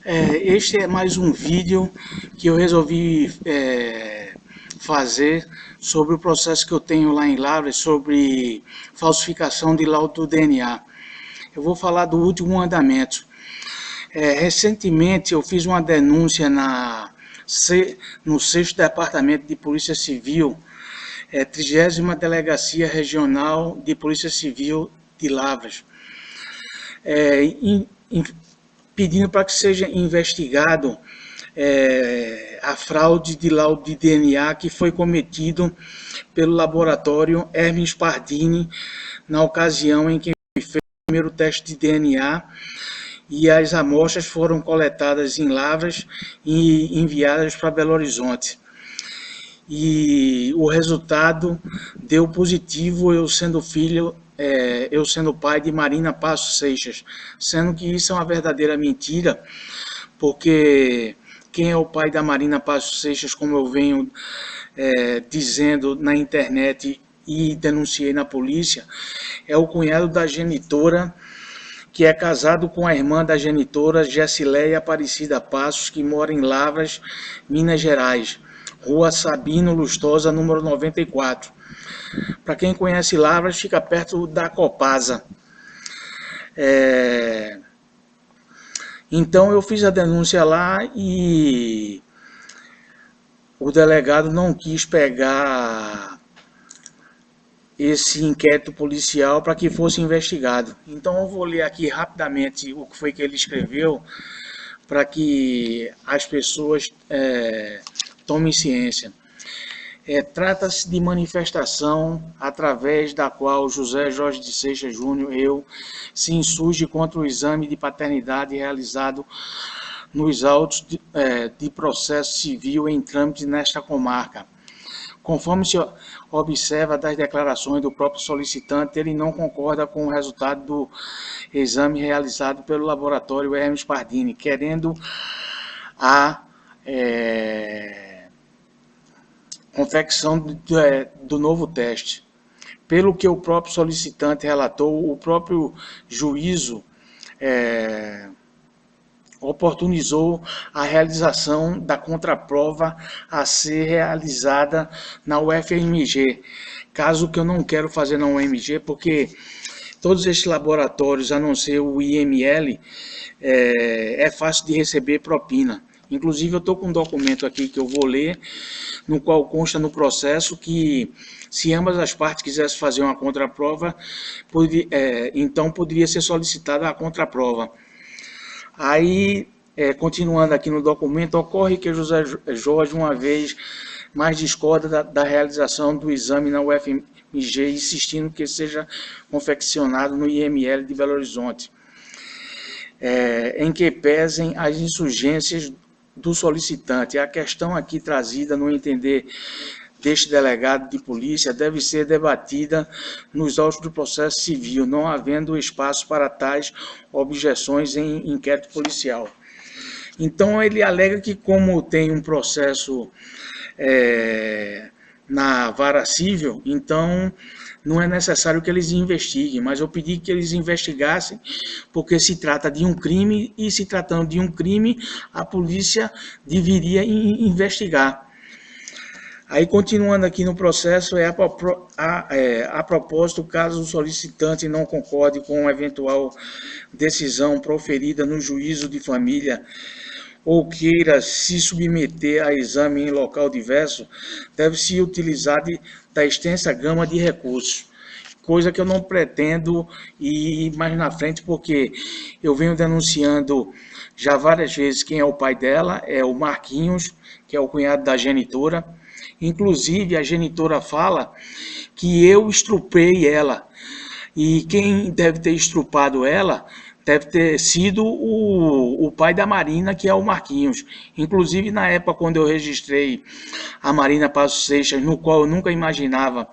Este é mais um vídeo que eu resolvi fazer sobre o processo que eu tenho lá em Lavras sobre falsificação de laudo do DNA. Eu vou falar do último andamento. Recentemente eu fiz uma denúncia no 6º Departamento de Polícia Civil, 30ª Delegacia Regional de Polícia Civil de Lavras, pedindo para que seja investigado a fraude de laudo de DNA que foi cometido pelo laboratório Hermes Pardini na ocasião em que fez o primeiro teste de DNA e as amostras foram coletadas em Lavras e enviadas para Belo Horizonte. E o resultado deu positivo, eu sendo pai de Marina Passos Seixas, sendo que isso é uma verdadeira mentira, porque quem é o pai da Marina Passos Seixas, como eu venho dizendo na internet e denunciei na polícia, é o cunhado da genitora, que é casado com a irmã da genitora, Gessileia Aparecida Passos, que mora em Lavras, Minas Gerais, Rua Sabino Lustosa, número 94. Para quem conhece Lavras, fica perto da Copasa. Então eu fiz a denúncia lá e o delegado não quis pegar esse inquérito policial para que fosse investigado. Então eu vou ler aqui rapidamente o que foi que ele escreveu para que as pessoas tomem ciência. Trata-se de manifestação através da qual José Jorge de Seixas Júnior, se insurge contra o exame de paternidade realizado nos autos de processo civil em trâmite nesta comarca. Conforme se observa das declarações do próprio solicitante, ele não concorda com o resultado do exame realizado pelo laboratório Hermes Pardini, querendo a confecção do novo teste. Pelo que o próprio solicitante relatou, o próprio juízo oportunizou a realização da contraprova a ser realizada na UFMG, caso que eu não quero fazer na UFMG, porque todos estes laboratórios, a não ser o IML, é fácil de receber propina. Inclusive eu estou com um documento aqui que eu vou ler, no qual consta no processo que se ambas as partes quisessem fazer uma contraprova, então poderia ser solicitada a contraprova. Aí, continuando aqui no documento, ocorre que José Jorge, uma vez mais, discorda da realização do exame na UFMG, insistindo que seja confeccionado no IML de Belo Horizonte, em que pesem as insurgências do solicitante. A questão aqui trazida, no entender deste delegado de polícia, deve ser debatida nos autos do processo civil, não havendo espaço para tais objeções em inquérito policial. Então, ele alega que, como tem um processo na vara civil, então não é necessário que eles investiguem, mas eu pedi que eles investigassem, porque se trata de um crime, e se tratando de um crime, a polícia deveria investigar. Aí, continuando aqui no processo, a propósito, caso o solicitante não concorde com a eventual decisão proferida no juízo de família ou queira se submeter a exame em local diverso, deve-se utilizar da extensa gama de recursos, coisa que eu não pretendo ir mais na frente, porque eu venho denunciando já várias vezes quem é o pai dela, é o Marquinhos, que é o cunhado da genitora. Inclusive, a genitora fala que eu estrupei ela, e quem deve ter estrupado ela deve ter sido o pai da Marina, que é o Marquinhos. Inclusive, na época, quando eu registrei a Marina Passos Seixas, no qual eu nunca imaginava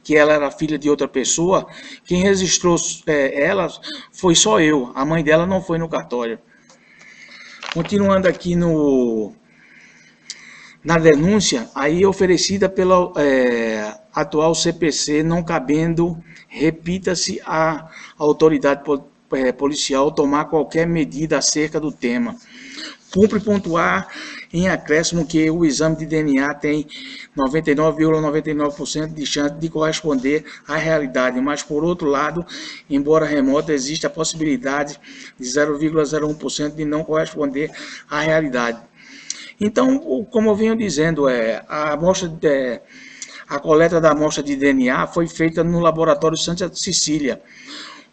que ela era filha de outra pessoa, quem registrou ela foi só eu, a mãe dela não foi no cartório. Continuando aqui na denúncia, aí oferecida pela atual CPC, não cabendo, repita-se, a autoridade policial tomar qualquer medida acerca do tema, Cumpre pontuar em acréscimo que o exame de DNA tem 99,99% de chance de corresponder à realidade, mas, por outro lado, embora remota, existe a possibilidade de 0,01% de não corresponder à realidade. Então, como eu venho dizendo, a coleta da amostra de DNA foi feita no laboratório Santa Cecília.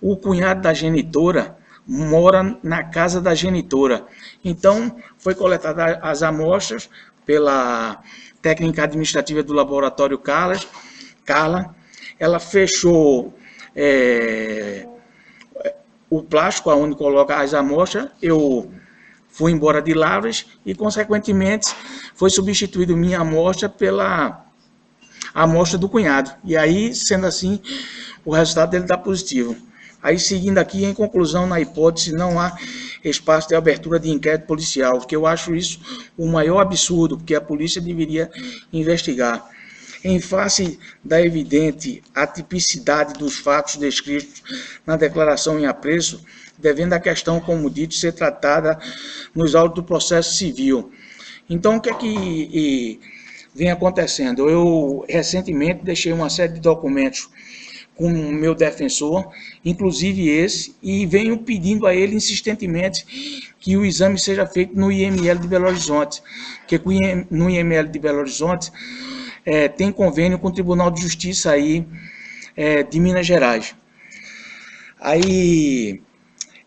O cunhado da genitora mora na casa da genitora. Então, foi coletada as amostras pela técnica administrativa do laboratório Carla. Ela fechou o plástico onde coloca as amostras. Eu fui embora de Lavras e, consequentemente, foi substituído minha amostra pela amostra do cunhado. E aí, sendo assim, o resultado dele está positivo. Aí, seguindo aqui, em conclusão, na hipótese, não há espaço de abertura de inquérito policial, porque eu acho isso o maior absurdo, porque a polícia deveria investigar. Em face da evidente atipicidade dos fatos descritos na declaração em apreço, devendo a questão, como dito, ser tratada nos autos do processo civil. Então, o que é que vem acontecendo? Eu, recentemente, deixei uma série de documentos com o meu defensor, inclusive esse, e venho pedindo a ele insistentemente que o exame seja feito no IML de Belo Horizonte, porque no IML de Belo Horizonte tem convênio com o Tribunal de Justiça aí, de Minas Gerais. Aí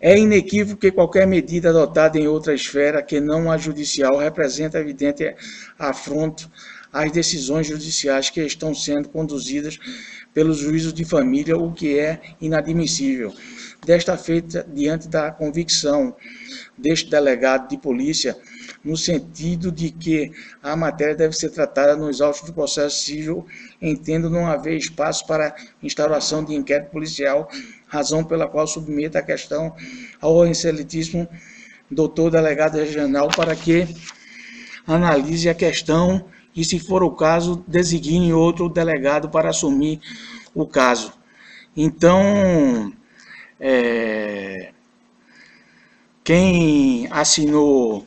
é inequívoco que qualquer medida adotada em outra esfera que não a judicial representa evidente afronto às decisões judiciais que estão sendo conduzidas pelos juízos de família, o que é inadmissível. Desta feita, diante da convicção deste delegado de polícia, no sentido de que a matéria deve ser tratada nos autos do processo civil, entendo não haver espaço para instauração de inquérito policial, razão pela qual submeto a questão ao excelentíssimo doutor delegado regional para que analise a questão e, se for o caso, designe outro delegado para assumir o caso. Então, quem assinou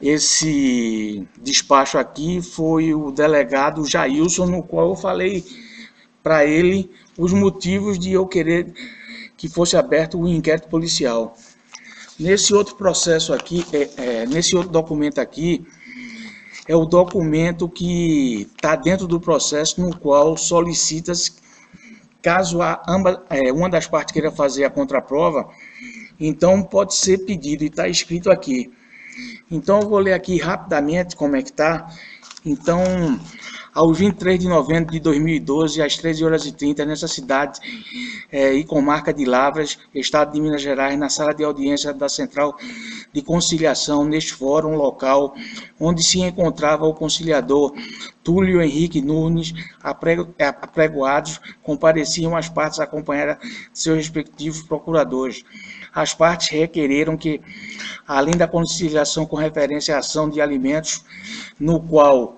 esse despacho aqui foi o delegado Jailson, no qual eu falei para ele os motivos de eu querer que fosse aberto o inquérito policial. Nesse outro processo aqui, nesse outro documento aqui, é o documento que está dentro do processo no qual solicita-se, caso uma das partes queira fazer a contraprova, então pode ser pedido, e está escrito aqui. Então eu vou ler aqui rapidamente como é que está. Então, aos 23 de novembro de 2012, às 13h30, nessa cidade e comarca de Lavras, estado de Minas Gerais, na sala de audiência da Central de Conciliação, neste fórum local, onde se encontrava o conciliador Túlio Henrique Nunes, apregoados, compareciam as partes acompanhadas de seus respectivos procuradores. As partes requereram que, além da conciliação com referência à ação de alimentos, no qual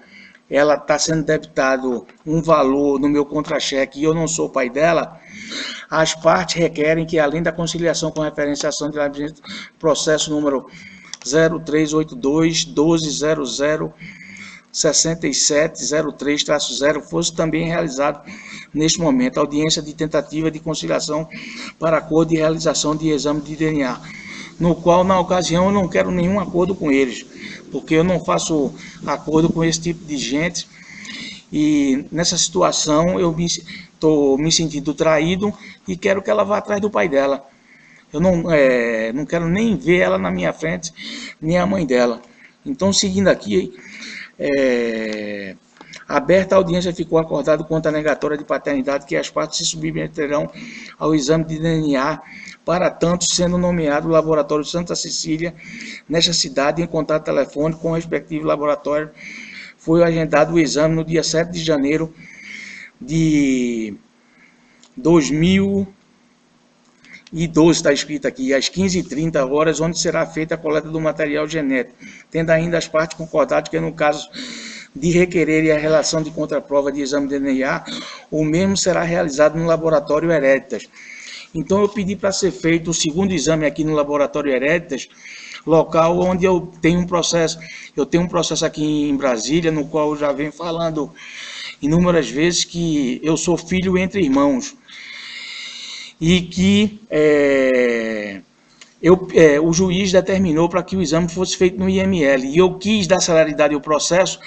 ela está sendo debitado um valor no meu contra-cheque e eu não sou pai dela, as partes requerem que, além da conciliação com referência à ação de alimentos, processo número 0382-1200-6703-0 fosse também realizado neste momento audiência de tentativa de conciliação para acordo de realização de exame de DNA, no qual, na ocasião, eu não quero nenhum acordo com eles, porque eu não faço acordo com esse tipo de gente, e nessa situação eu estou me sentindo traído e quero que ela vá atrás do pai dela. Eu não quero nem ver ela na minha frente, nem a mãe dela. Então, seguindo aqui, aberta a audiência, ficou acordado quanto à negatória de paternidade que as partes se submeterão ao exame de DNA, para tanto sendo nomeado o laboratório Santa Cecília, nesta cidade, em contato telefônico com o respectivo laboratório. Foi agendado o exame no dia 7 de janeiro de 2012, está escrito aqui, às 15h30, onde será feita a coleta do material genético, tendo ainda as partes concordado que, no caso de requererem a relação de contraprova de exame de DNA, o mesmo será realizado no laboratório Hereditas. Então eu pedi para ser feito o segundo exame aqui no laboratório Hereditas, local onde eu tenho um processo aqui em Brasília, no qual eu já venho falando inúmeras vezes que eu sou filho entre irmãos e que o juiz determinou para que o exame fosse feito no IML e eu quis dar celeridade ao processo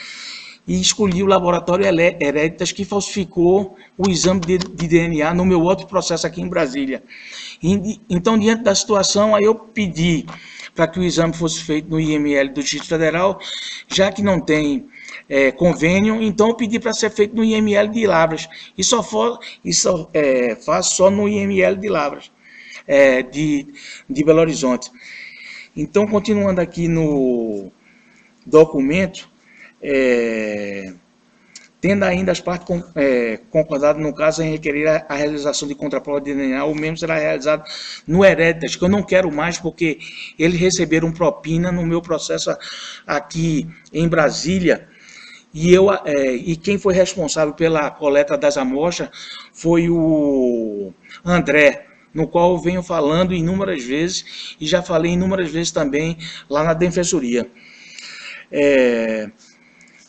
e escolhi o laboratório Hereditas, que falsificou o exame de DNA no meu outro processo aqui em Brasília. Então, diante da situação, aí eu pedi para que o exame fosse feito no IML do Distrito Federal, já que não tem convênio, então eu pedi para ser feito no IML de Lavras, e faço só no IML de Lavras, de Belo Horizonte. Então, continuando aqui no documento, tendo ainda as partes concordadas no caso em requerer a realização de contraprova de DNA, o mesmo será realizado no Hereditas, que eu não quero mais porque eles receberam propina no meu processo aqui em Brasília, e quem foi responsável pela coleta das amostras foi o André, no qual eu venho falando inúmeras vezes, e já falei inúmeras vezes também lá na Defensoria.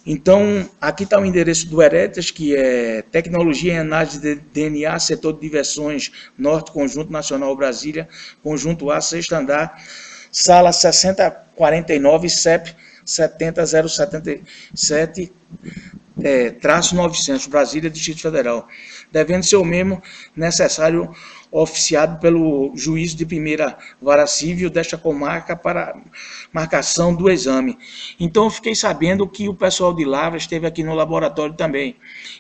Então, aqui está o endereço do Hereditas, que é Tecnologia em Análise de DNA, Setor de Diversões Norte, Conjunto Nacional Brasília, Conjunto A, sexto andar, sala 6049, CEP 70077, -900, Brasília, Distrito Federal, devendo ser o mesmo necessário oficiado pelo juiz de primeira vara civil desta comarca para marcação do exame. Então eu fiquei sabendo que o pessoal de Lavras esteve aqui no laboratório também,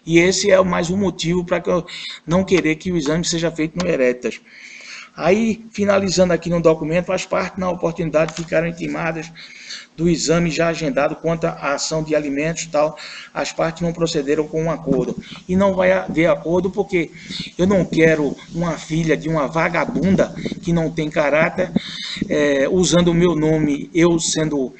e esse é mais um motivo para que eu não querer que o exame seja feito no Hereditas. Aí, finalizando aqui no documento, as partes, na oportunidade, ficaram intimadas do exame já agendado quanto à ação de alimentos e tal, as partes não procederam com um acordo. E não vai haver acordo porque eu não quero uma filha de uma vagabunda que não tem caráter, usando o meu nome, eu sendo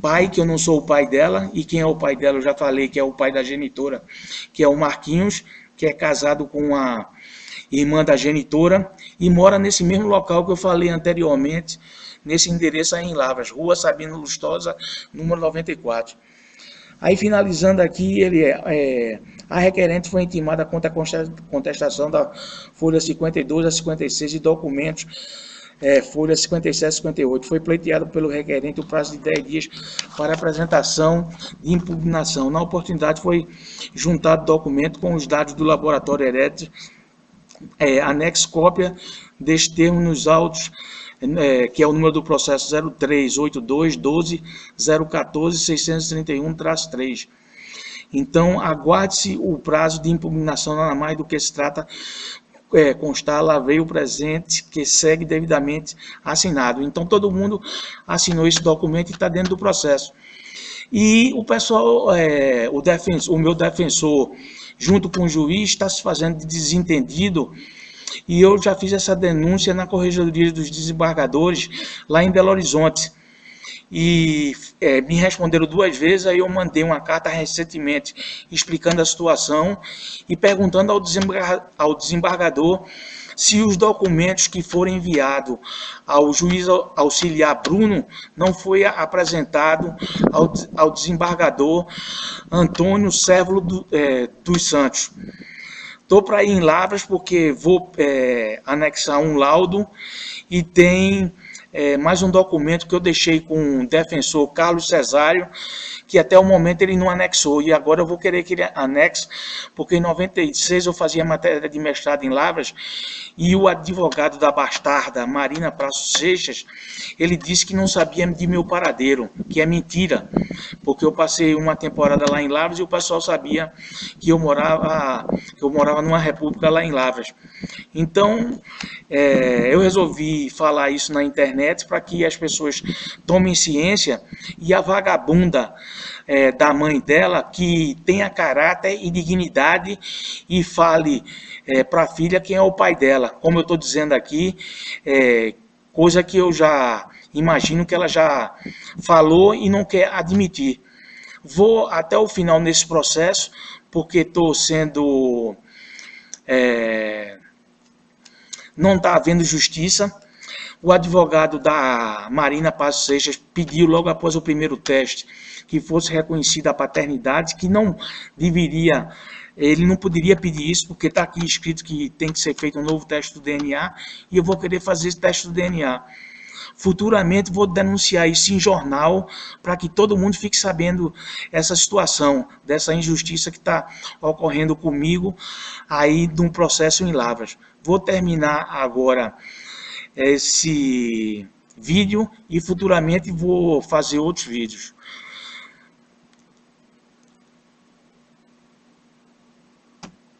pai, que eu não sou o pai dela, e quem é o pai dela eu já falei que é o pai da genitora, que é o Marquinhos, que é casado com a irmã da genitora, e mora nesse mesmo local que eu falei anteriormente, nesse endereço aí em Lavras, Rua Sabino Lustosa, número 94. Aí, finalizando aqui, a requerente foi intimada contra a contestação da folha 52 a 56 de documentos, folha 57 a 58. Foi pleiteado pelo requerente o prazo de 10 dias para apresentação de impugnação. Na oportunidade, foi juntado documento com os dados do laboratório Hereditas, anexo cópia deste termo nos autos, que é o número do processo 038212-014-631-3. Então, aguarde-se o prazo de impugnação, nada mais do que se trata, constar lavreio presente, que segue devidamente assinado. Então, todo mundo assinou esse documento e está dentro do processo. E o pessoal, o meu defensor, junto com o juiz, está se fazendo de desentendido, e eu já fiz essa denúncia na Corregedoria dos Desembargadores, lá em Belo Horizonte. E me responderam 2 vezes, aí eu mandei uma carta recentemente explicando a situação e perguntando ao desembargador se os documentos que foram enviados ao juiz auxiliar Bruno não foi apresentado ao desembargador Antônio Cérvulo dos Santos. Estou para ir em Lavras porque vou anexar um laudo e tem mais um documento que eu deixei com o defensor Carlos Cesário, que até o momento ele não anexou, e agora eu vou querer que ele anexe, porque em 96 eu fazia matéria de mestrado em Lavras, e o advogado da bastarda, Marina Praço Seixas, ele disse que não sabia de meu paradeiro, que é mentira, porque eu passei uma temporada lá em Lavras e o pessoal sabia que eu morava numa república lá em Lavras. Então, eu resolvi falar isso na internet para que as pessoas tomem ciência, e a vagabunda da mãe dela, que tenha caráter e dignidade e fale para a filha quem é o pai dela. Como eu estou dizendo aqui, coisa que eu já imagino que ela já falou e não quer admitir. Vou até o final nesse processo, porque estou sendo... não está havendo justiça. O advogado da Marina Passos Seixas pediu logo após o primeiro teste que fosse reconhecida a paternidade, que não deveria, ele não poderia pedir isso, porque está aqui escrito que tem que ser feito um novo teste do DNA, e eu vou querer fazer esse teste do DNA. Futuramente vou denunciar isso em jornal para que todo mundo fique sabendo essa situação, dessa injustiça que está ocorrendo comigo aí de um processo em Lavras. Vou terminar agora esse vídeo e futuramente vou fazer outros vídeos.